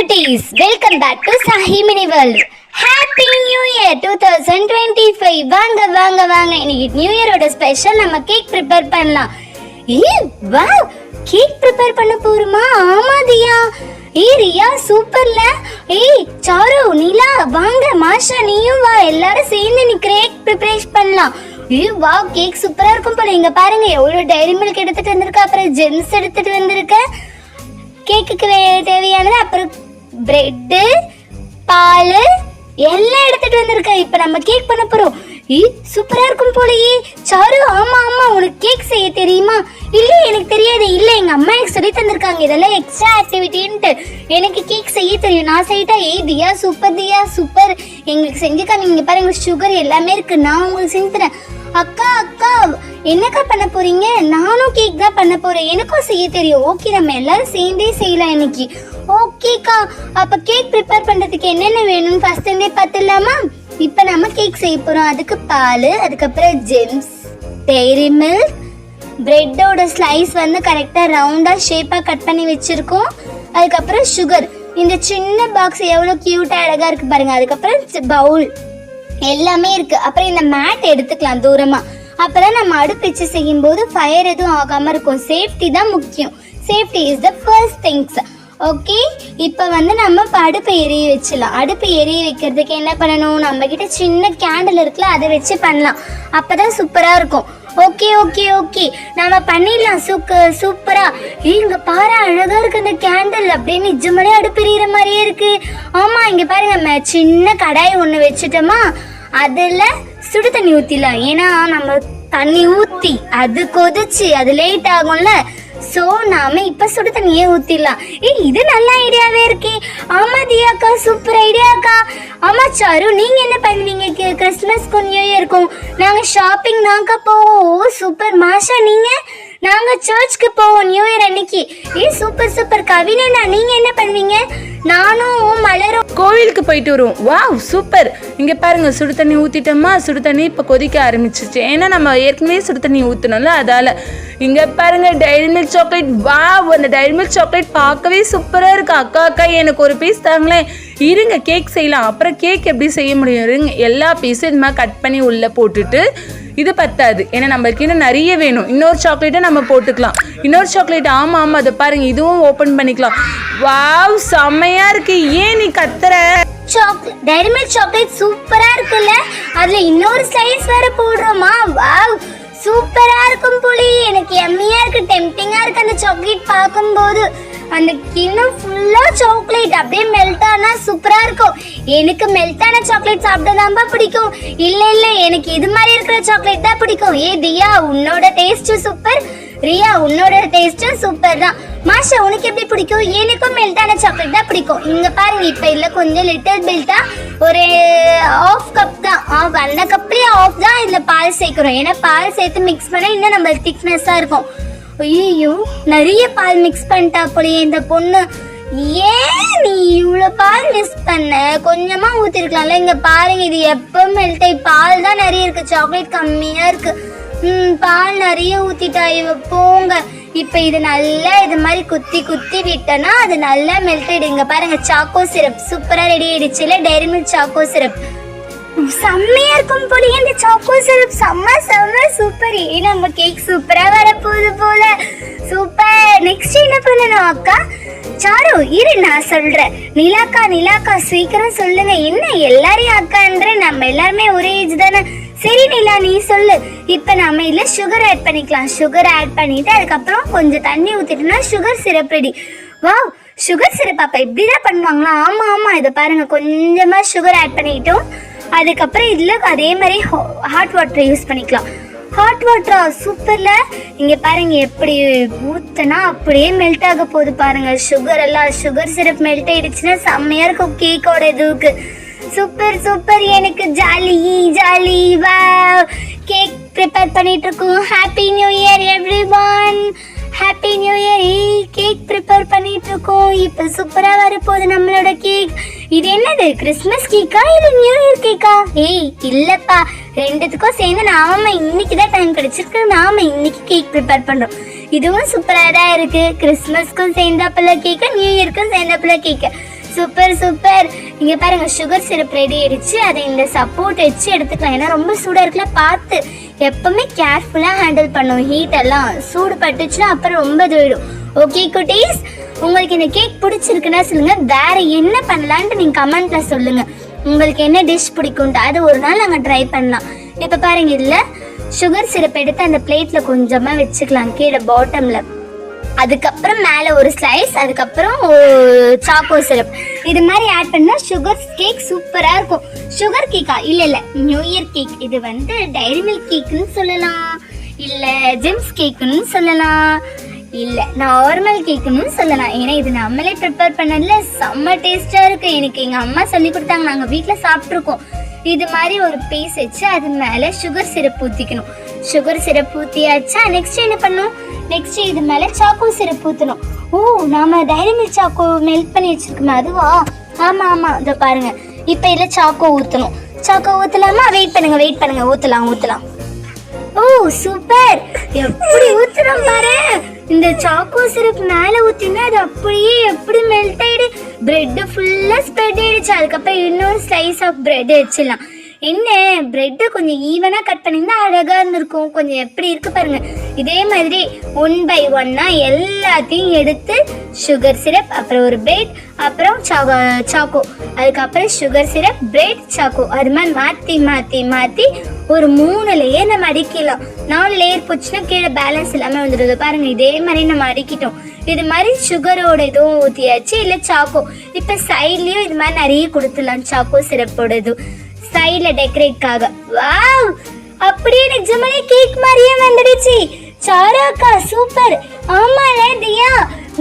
குட்டீஸ், welcome back to Sahi mini world. Happy new year 2025. வாங்க வாங்க வாங்க, இன்னைக்கு நியூ இயரோட ஸ்பெஷல் நம்ம கேக் ப்ரிப்பேர் பண்ணலாம். வாவ், கேக் ப்ரிப்பேர் பண்ண போறோமா? ஆமா தியா. ரியா சூப்பர்ல. சாரு, நிலா வாங்க, மாஷா நீயும் வா, எல்லாரும் சேர்ந்து நீ கேக் ப்ரிப்பேர் பண்ணலாம். வாவ், கேக் சூப்பரா இருக்கும் போல. இங்க பாருங்க எவ்வளவு டைரி மில்க் எடுத்துட்டு வந்திருக்க, அப்புறம் ஜெம்ஸ் எடுத்துட்டு வந்திருக்க. கேக்குக்கு தேவையானது, அப்புறம் பிரெட்டு, பால் எல்லாம் எடுத்துட்டு வந்திருக்கேன். இப்ப நம்ம கேக் பண்ண போறோம். சூப்பரா இருக்கும் போலயே. சாரு, ஆமா ஆமா, உனக்கு கேக் செய்ய தெரியுமா? இல்ல, எனக்கு தெரியாது. இல்ல, எங்க அம்மா எனக்கு சொல்லி தந்திருக்காங்க, இதெல்லாம் எக்ஸ்ட்ரா ஆக்டிவிட்டின்ட்டு. எனக்கு கேக் செய்ய தெரியும், நான் செய்யிட்டா. தியா சூப்பர், தியா சூப்பர், எங்களுக்கு செஞ்சுக்கா. நீங்க பாருங்க, சுகர் எல்லாமே இருக்கு, நான் உங்களுக்கு செஞ்சு தரேன். அக்கா அக்கா, என்னக்கா பண்ண போறீங்க? நானும் கேக் தான் பண்ண போறேன், எனக்கும் செய்ய தெரியும். ஓகே, நம்ம எல்லாரும் சேர்ந்தே செய்யலாம் இன்னைக்கு. ஓகேக்கா, அப்ப கேக் ப்ரிப்பேர் பண்றதுக்கு என்னென்ன வேணும்னு ஃபர்ஸ்ட் இருந்தே பார்த்துடலாமா? இப்ப நம்ம கேக் செய்ய போறோம். அதுக்கு பால், அதுக்கப்புறம் ஜெம்ஸ், டைரி மில்க், பிரெட்டோட ஸ்லைஸ் வந்து கரெக்டா ரவுண்டா ஷேப்பா கட் பண்ணி வச்சிருக்கோம். அதுக்கப்புறம் சுகர், இந்த சின்ன பாக்ஸ் எவ்வளவு கியூட்டா அழகா இருக்கு பாருங்க. அதுக்கப்புறம் பவுல் எல்லாமே இருக்கு. அப்புறம் இந்த மேட் எடுத்துக்கலாம் தூரமா, அப்பதான் நம்ம அடுப்பு வச்சு செய்யும் போது ஃபயர் எதுவும் ஆகாம இருக்கும். சேஃப்டி தான் முக்கியம். Safety is the first things. Okay, இப்போ வந்து நம்ம அடுப்பை எரிய வச்சிடலாம். அடுப்பு எரிய வைக்கிறதுக்கு என்ன பண்ணணும்? நம்ம கிட்ட சின்ன கேண்டில் இருக்குல்ல, அதை வச்சு பண்ணலாம், அப்பதான் சூப்பரா இருக்கும். ஓகே ஓகே ஓகே, நம்ம பண்ணிடலாம். சூப்பரா. இங்க பாரு, அழகா இருக்கு அந்த கேண்டில், அப்படியே நிஜமாலே அடுப்பு எரியிற மாதிரியே இருக்கு. ஆமா, இங்க பாருங்க, சின்ன கடாய் ஒண்ணு வச்சுட்டோமா, அதுல சுடு தண்ணி ஊத்திடலாம். ஏன்னா நம்ம தண்ணி ஊத்தி அது கொதிச்சு அது லேட் ஆகும்ல, சோ நாம இப்ப சுடு தண்ணியே ஊத்திடலாம். இது நல்ல ஐடியாவே இருக்கே. ஆமா தியாக்கா, சூப்பர் ஐடியாக்கா. ஆமா சாரு, நீங்க என்ன பண்ணுவீங்க கிறிஸ்துமஸ்க்கும் நியூ இயருக்கும்? நாங்க ஷாப்பிங் தான்க்கா போவோம். சூப்பர். மாஷா, நீங்க? நாங்க சர்ச்சுக்கு போவோம் நியூ இயர் அன்னைக்கு. Super super. கவினா, நீங்க என்ன பண்ணுவீங்க? நானும் மலரும் கோவிலுக்கு போயிட்டு வருவோம். Wow, super. இங்க பாருங்க, சுடு தண்ணி ஊத்திட்டோமா, சுடு தண்ணி இப்ப கொதிக்க ஆரம்பிச்சிச்சு. ஏன்னா நம்ம ஏற்கனவே சுடு தண்ணி ஊத்தணும்ல, அதால. இங்க பாருங்க, டைரி மில்க் சாக்லேட். வாவ், அந்த டைரி மில்க் சாக்லேட் பார்க்கவே சூப்பரா இருக்கு. அக்கா அக்கா, எனக்கு ஒரு பீஸ் தாங்களேன். இருங்க, கேக் செய்யலாம். அப்புறம் கேக் எப்படி செய்ய முடியும்? இருங்க, எல்லா பீஸும் இது மாதிரி கட் பண்ணி உள்ள போட்டுட்டு, இது பத்தாது, ஏன்னா நம்மளுக்கு இன்னும் நிறைய வேணும். இன்னொரு சாக்லேட்டை நம்ம போட்டுக்கலாம். இன்னொரு சாக்லேட், ஆமா ஆமா, அதை பாருங்க, இதுவும் ஓபன் பண்ணிக்கலாம். வாவ், செம்மையா இருக்கு. ஏன் நீ கத்துற? டைரி மில்க் சாக்லேட் சூப்பரா இருக்குல்ல, அதுல இன்னொரு ஸ்லைஸ் வேற போடுறோமா? வாவ், சூப்பரா இருக்கும் போலி. எனக்கு எம்மியா இருக்கு, டெம்ப்டிங்கா இருக்கு அந்த சாக்லேட் பார்க்கும்போது. அந்த கிண்ணம் ஃபுல்லா சாக்லேட் அப்படியே மெல்ட் ஆனா சூப்பரா இருக்கும். எனக்கு மெல்ட் ஆன சாக்லேட் சாப்பிட்டதாம்பா பிடிக்கும். இல்ல இல்ல, எனக்கு இது மாதிரி இருக்கிற சாக்லேட் தான் பிடிக்கும். தியா, உன்னோட டேஸ்ட் சூப்பர். ரியா, உன்னோட டேஸ்ட் சூப்பர் தான். மாஷா, உனக்கு எப்படி பிடிக்கும்? எனக்கும் மெல்டான சாக்லேட் தான் பிடிக்கும். இங்க பாருங்க, இப்ப இல்ல கொஞ்சம் லிட்டில் பில்ட்டா ஒரு ஆஃப் கப் தான், அந்த கப்லயே ஆஃப் தான் இதுல பால் சேர்க்கிறோம். ஏன்னா பால் சேர்த்து மிக்ஸ் பண்ணா இன்னும் நம்மளுக்கு திக்னஸா இருக்கும். ஐயோ, நிறைய பால் மிக்ஸ் பண்ணிட்டா போலயே இந்த பொண்ணு. ஏன் நீ இவ்வளவு பால் மிக்ஸ் பண்ண? கொஞ்சமா ஊத்திருக்கலாம்ல. இங்க பாருங்க, இது எப்ப மெல்ட் ஆகி பால் தான் நிறைய இருக்கு, சாக்லேட் கம்மியா இருக்கு. பால் நிறைய ஊத்திட்டா இவ, போங்க. இப்ப இது நல்லா இது மாதிரி குத்தி குத்தி விட்டனா அது நல்லா மெல்ட் ஆயிடு. இங்க பாருங்க, சாக்கோ சிரப் சூப்பரா ரெடி ஆயிடுச்சுல, டைரி மில்க் சாக்கோ சிரப். செம்மையா இருக்கும் போல இந்த சாக்கோ சிரப், செம்ம செம்ம சூப்பர். நம்ம கேக் சூப்பரா வரப்போகுது போல. சூப்பர். நெக்ஸ்ட் என்ன பண்ணணும் அக்கா? சாரு, இரு நான் சொல்றேன். நிலாக்கா நிலாக்கா, சீக்கிரம் சொல்லுங்க. என்ன எல்லாரையும் அக்கான்ற? நம்ம எல்லாருமே ஒரே ஏஜ் தானே. சரி நிலா, நீ சொல்லு. இப்ப நம்ம இதுல சுகர் ஆட் பண்ணிக்கலாம். சுகர் ஆட் பண்ணிட்டு அதுக்கப்புறம் கொஞ்சம் தண்ணி ஊத்திட்டோம்னா sugar syrup ready. Wow, sugar syrup அப்ப இப்படிதான் பண்ணுவாங்களா? ஆமா ஆமா, இதை பாருங்க, கொஞ்சமா சுகர் ஆட் பண்ணிட்டோம். அதுக்கப்புறம் இதுல அதே மாதிரி ஹாட் வாட்டர் யூஸ் பண்ணிக்கலாம். ஹாட் வாட்டரா? சூப்பர்ல. இங்க பாருங்க, எப்படி ஊத்தனா அப்படியே மெல்ட் ஆக போகுது பாருங்க. சுகர் எல்லாம், சுகர் சிரப் மெல்ட் ஆயிடுச்சுன்னா செம்மையா இருக்கும் கேக்கோட இதுக்கு. சூப்பர் சூப்பர், எனக்கு jolly jolly. Wow, cake prepare பண்ணிட்டு இருக்கோம். Happy new year everyone, happy new year. Cake prepare பண்ணிட்டு இருக்கோம். இப்ப சூப்பரா வரப்போகுது நம்மளோட கேக். இது என்னது, கிறிஸ்மஸ் கேக்கா இல்ல நியூ இயர் கேக்கா? இல்லப்பா, ரெண்டுத்துக்கும் சேர்ந்து நாம இன்னைக்கு தான் டைம் கிடைச்சிருக்கு, நாம இன்னைக்கு கேக் ப்ரிப்பேர் பண்றோம். இதுவும் சூப்பரா தான் இருக்கு. கிறிஸ்மஸ்க்கும் சேர்ந்தாப்புல கேக்கு, நியூ இயருக்கும் சேர்ந்தாப்புல கேக்கு. Super super. இங்க பாருங்க சுகர் சிரப் ரெடி ஆயிடுச்சு. அதை இந்த சப்போர்ட் வச்சு எடுத்துக்கலாம். ஏன்னா ரொம்ப சூடா இருக்குல்ல, பார்த்து எப்பவுமே கேர்ஃபுல்லா ஹேண்டில் பண்ணும். ஹீட் எல்லாம் சூடு பட்டுச்சுன்னா அப்புறம் ரொம்ப இதுவிடும். ஓகே குட்டீஸ், உங்களுக்கு இந்த கேக் பிடிச்சிருக்குன்னா சொல்லுங்க. வேற என்ன பண்ணலான்ட்டு நீங்க கமெண்ட்ல சொல்லுங்க. உங்களுக்கு என்ன டிஷ் பிடிக்கும்ட்டு அது ஒரு நாள் நாங்க ட்ரை பண்ணலாம். இப்ப பாருங்க, இதுல சுகர் சிரப் எடுத்து அந்த பிளேட்ல கொஞ்சமா வச்சுக்கலாம் கீழே பாட்டம்ல. அதுக்கப்புறம் மேலே ஒரு ஸ்லைஸ், அதுக்கப்புறம் சாக்கோ சிரப் இது மாதிரி ஆட் பண்ணா சுகர் கேக் சூப்பரா இருக்கும். சுகர் கேக்கா? இல்ல நியூ இயர் கேக். இது வந்து டைரி மில்க் கேக்குன்னு சொல்லலாம், இல்ல ஜெம்ஸ் கேக்குன்னு சொல்லலாம், இல்ல நார்மல் கேக்குன்னு சொல்லலாம். ஏன்னா இது நம்மளே ப்ரிப்பேர் பண்ணதுல செம்ம டேஸ்டா இருக்கு. எனக்கு எங்க அம்மா சொல்லி கொடுத்தாங்க, நாங்க வீட்டுல சாப்பிட்டுருக்கோம். இது மாதிரி ஒரு பீஸ் வச்சு அது மேல சுகர் சிரப் ஊத்திக்கணும். சுகர் சிரப் ஊத்தியாச்சா, நெக்ஸ்ட் என்ன பண்ணும்? நெக்ஸ்ட் இது மேல சாக்கோ சிரப் ஊத்தணும். ஓ, நாம டைரி மில்க் சாக்கோ மெல்ட் பண்ணி வச்சிருக்கோமே அதுவா? ஆமா ஆமா, இத பாருங்க. இப்ப இதுல சாக்கோ ஊத்தணும். சாக்கோ ஊத்தலாமா? வெயிட் பண்ணுங்க, ஊத்தலாம். ஓ சூப்பர், எப்படி ஊத்துறோம் பாரு. இந்த சாக்கோ சிரப் மேல ஊத்தினா அது அப்படியே எப்படி மெல்ட் ஆயிடு. பிரெட் ஃபுல்லா ஸ்ப்ரெட் ஆயிடுச்சு. அதுக்கப்புறம் இன்னொரு ஸ்லைஸ் ஆஃப் பிரெட் வச்சிடலாம். என்ன, பிரெட் கொஞ்சம் ஈவனா கட் பண்ணியிருந்தா அழகா இருந்திருக்கும். கொஞ்சம் எப்படி இருக்கு பாருங்க. இதே மாதிரி 1 by 1 எல்லாத்தையும் எடுத்து சுகர் சிரப், அப்புறம் ஒரு பிரெட், அப்புறம் சாக்கோ, அதுக்கப்புறம் சுகர் சிரப், பிரெட், சாக்கோ, அது மாதிரி மாத்தி ஒரு 3 லேயர் நம்ம அடிக்கலாம். 4 லேயர் போச்சுன்னா கீழே பேலன்ஸ் இல்லாம வந்துடுது பாருங்க. இதே மாதிரி நம்ம அடிக்கிட்டோம். இது மாதிரி சுகரோட இதுவும் ஊத்தியாச்சு, இல்ல சாக்கோ. இப்ப சைட்லயும் இது மாதிரி நிறைய கொடுத்துடலாம். சாக்கோ சிரப்போட இது சைட்ல டெக்கரேட்காக. வாவ், அப்படியே நிஜமாலே கேக் மாதிரியே வந்துடுச்சு. சாராக்கா சூப்பர். ஆமால தியா,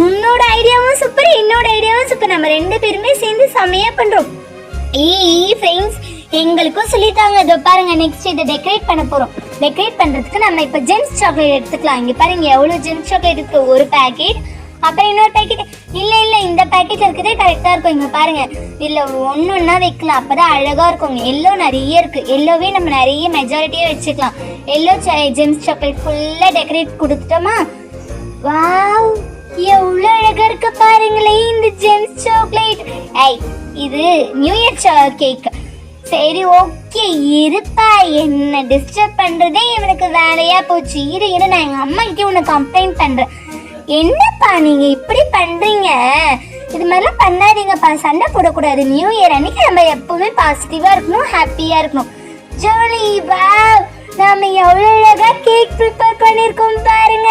உன்னோட ஐடியாவும் சூப்பர், என்னோட ஐடியாவும் சூப்பர். நம்ம 2 பேருமே சேர்ந்து செமையா பண்றோம். ஃப்ரெண்ட்ஸ், எங்களுக்கும் சொல்லிட்டாங்க. இதோ பாருங்க, நெக்ஸ்ட் இதை டெக்கரேட் பண்ண போறோம். டெக்கரேட் பண்றதுக்கு நம்ம இப்ப ஜெம்ஸ் சாக்லேட் எடுத்துக்கலாம். இங்க பாருங்க எவ்வளவு ஜெம்ஸ் சாக்லேட் இருக்கு. ஒரு பேக்கெட், அப்புறம் இன்னொரு பேக்கெட். இல்ல இந்த பேக்கெட் இருக்கிறதே கரெக்டா இருக்கும். இங்க பாருங்க, இல்ல ஒன்னொன்னா வைக்கலாம், அப்பதான் அழகா இருக்கும். எல்லோ நிறைய இருக்கு. எல்லோவே நம்ம நிறைய மெஜாரிட்டியா வச்சுக்கலாம். எல்லோ ஜெம்ஸ் சாக்லேட் ஃபுல்லா டெக்கரேட் கொடுத்துட்டோமா? வாவ், எவ்வளவு அழகா இருக்கு பாருங்களே இந்த ஜெம்ஸ் சாக்லேட். இது நியூ இயர் கேக். சரி ஓகே, இருப்பா, என்ன டிஸ்டர்ப் பண்றதே இவனுக்கு வேலையா போச்சு. இரு நான் எங்க அம்மா கிட்ட உன்னை கம்ப்ளைண்ட் பண்றேன். என்னப்பா நீங்க இப்படி பண்றீங்க? இது மாதிரிலாம் பண்ணாதீங்கப்பா, சண்டை போடக்கூடாது. நியூ இயர் அன்னைக்கு நம்ம எப்பவுமே பாசிட்டிவா இருக்கணும், ஹாப்பியா இருக்கணும். ஜாலி. வாவ், நாம எவ்வளவு அழகா கேக் ப்ரிப்பேர் பண்ணிருக்கோம் பாருங்க.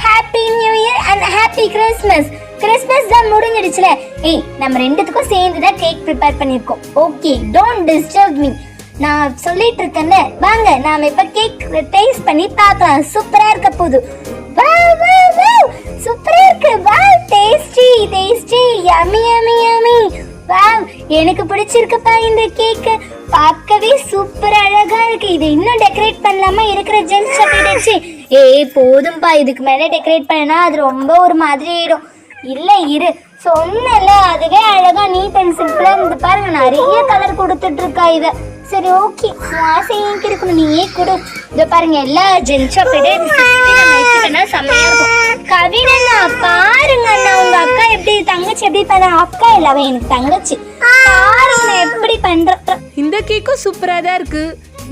Happy new year and happy Christmas. Christmas தான் முடிஞ்சிடுச்சுல. நம்ம 2த்துக்கும் சேர்ந்து தான் கேக் ப்ரிப்பேர் பண்ணிருக்கோம். Okay, don't disturb me. நான் சொல்லிட்டு இருக்கேன்ல, வாங்க நாம இப்ப கேக் டேஸ்ட் பண்ணி பார்க்கலாம். சூப்பரா இருக்க போகுது. சூப்பரா இருக்கு. Wow, tasty, yummy. வாவ், எனக்கு பிடிச்சிருக்குப்பா இந்த கேக். பார்க்கவே சூப்பர் அழகா இருக்கு. இது இன்னும் டெக்கரேட் பண்ணலாமா? இருக்கிற ஜெம்ஸ் சாக்லேட் வச்சு? போதும்பா, இதுக்கு மேல டெக்கரேட் பண்ணா அது ரொம்ப ஒரு மாதிரி ஆயிடும். இல்ல இரு, சொன்னல, அதுவே அழகா நீட் அண்ட் சிம்பிளா இருந்து பாருங்க. நிறைய கலர் கொடுத்துட்டு இருக்கா இத. சரி ஓகே, ஆசை ஏன் இருக்கணும், நீயே கொடு. இத பாருங்க, எல்லா ஜெம்ஸ் சாக்லேட்டும் செம்மையா இருக்கும். கவினண்ணா பாருங்க அண்ணா, உங்க அக்கா எப்படி, தங்கச்சி எப்படி பண்ண? அக்கா இல்ல, அவ எனக்கு தங்கச்சி. பாருங்க எப்படி பண்ற. இந்த கேக்கும் சூப்பரா தான் இருக்கு.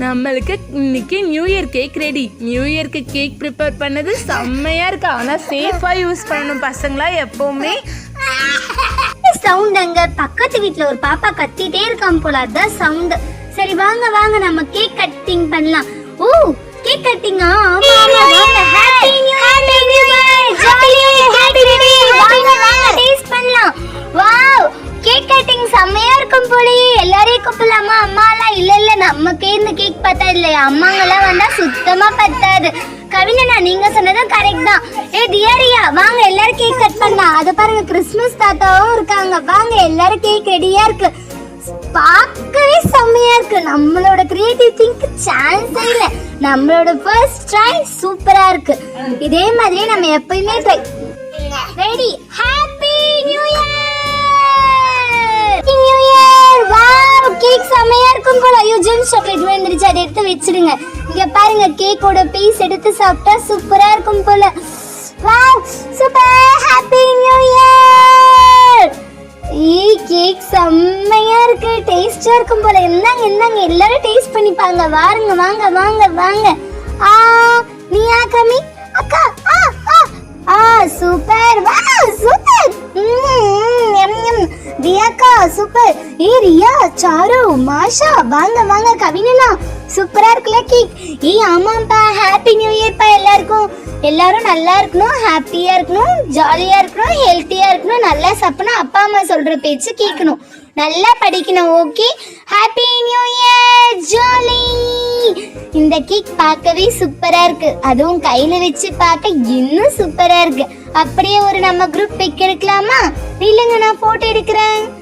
நம்மளுக்கு இன்னைக்கு new year cake ready. New இயர்க்கு கேக் ப்ரிப்பேர் பண்ணது செம்மையா இருக்கு. ஆனா சேஃபா யூஸ் பண்ணணும் பசங்களா எப்பவுமே. சவுண்ட் அங்க பக்கத்து வீட்ல ஒரு பாப்பா கத்திட்டே இருக்கான் போல, அதான் சவுண்ட். சரி வாங்க நம்ம கேக் கட்டிங் பண்ணலாம். ஓ, கேக் கட்டிங்கா? ஆமா வாங்க. Happy new year. ஜாலியா ஹேப்பி நியூ இயர். வாங்க டேஸ்ட் பண்ணலாம். வாவ், கேக் கட்டிங் செம்மையா இருக்கும் போலயே. எல்லாரையும் கூப்பிடலாமா? அம்மா எல்லாம் இல்ல, நமக்கே இந்த கேக் பத்தா இல்லையா? அம்மாங்கெல்லாம் வந்தா சுத்தமா பத்தாது. கவினண்ணா, நீங்க சொன்னதும் கரெக்ட் தான். தியாரியா, வாங்க எல்லாரும் கேக் கட் பண்ணலாம். அது பாருங்க, கிறிஸ்மஸ் தாத்தாவும் இருக்காங்க. வாங்க எல்லாரும் கேக் ரெடியா இருக்கு. பார்க்கவே செம்மையா இருக்கு. நம்மளோட கிரியேட்டிவ் திங்க் சான்ஸே இல்ல. நம்மளோட ஃபர்ஸ்ட் ட்ரை சூப்பரா இருக்கு. இதே மாதிரி நம்ம எப்பயுமே try. Ready. Happy new year. New year. Wow, cake செம்மையா இருக்கும் போல. ஐயோ, ஜெம்ஸ் சாக்லேட் விழுந்துருச்சு, அதை எடுத்து வச்சிடுங்க. இங்க பாருங்க, கேக்கோட பீஸ் எடுத்து சாப்பிட்டா சூப்பரா இருக்கும் போல. Wow, super. Happy new year. Cake செம்மையா இருக்கு, டேஸ்டா இருக்கும் போல. இந்தாங்க இந்தாங்க, எல்லாரும் டேஸ்ட் பண்ணிப்பாங்க. வாருங்க, வாங்க வாங்க வாங்க. ஆ நீயா கமி அக்கா? ஆ ஆ ஆ சூப்பர், வாவ் சூப்பர். ரியாக்கா சூப்பர். ரியா, சாரு, மாஷா, வாங்க வாங்க. கவினா சூப்பரா இருக்குல்ல கேக்? ஆமாப்பா, ஹாப்பி நியூ இயர் பா எல்லாருக்கும். எல்லாரும் நல்லா இருக்கணும், ஹாப்பியா இருக்கணும், ஜாலியா இருக்கணும், ஹெல்த்தியா இருக்கணும், நல்லா சாப்பிடணும், அப்பா அம்மா சொல்ற பேச்சு கேட்கணும், நல்லா படிக்கணும். Okay, happy new year, jolly. இந்த கேக் பார்க்கவே சூப்பரா இருக்கு, அதுவும் கையில வச்சு பார்க்க இன்னும் சூப்பரா இருக்கு. அப்படியே ஒரு நம்ம குரூப் பிக் எடுக்கலாமா? இல்லைங்க, நான் போட்டோ எடுக்கிறேன்.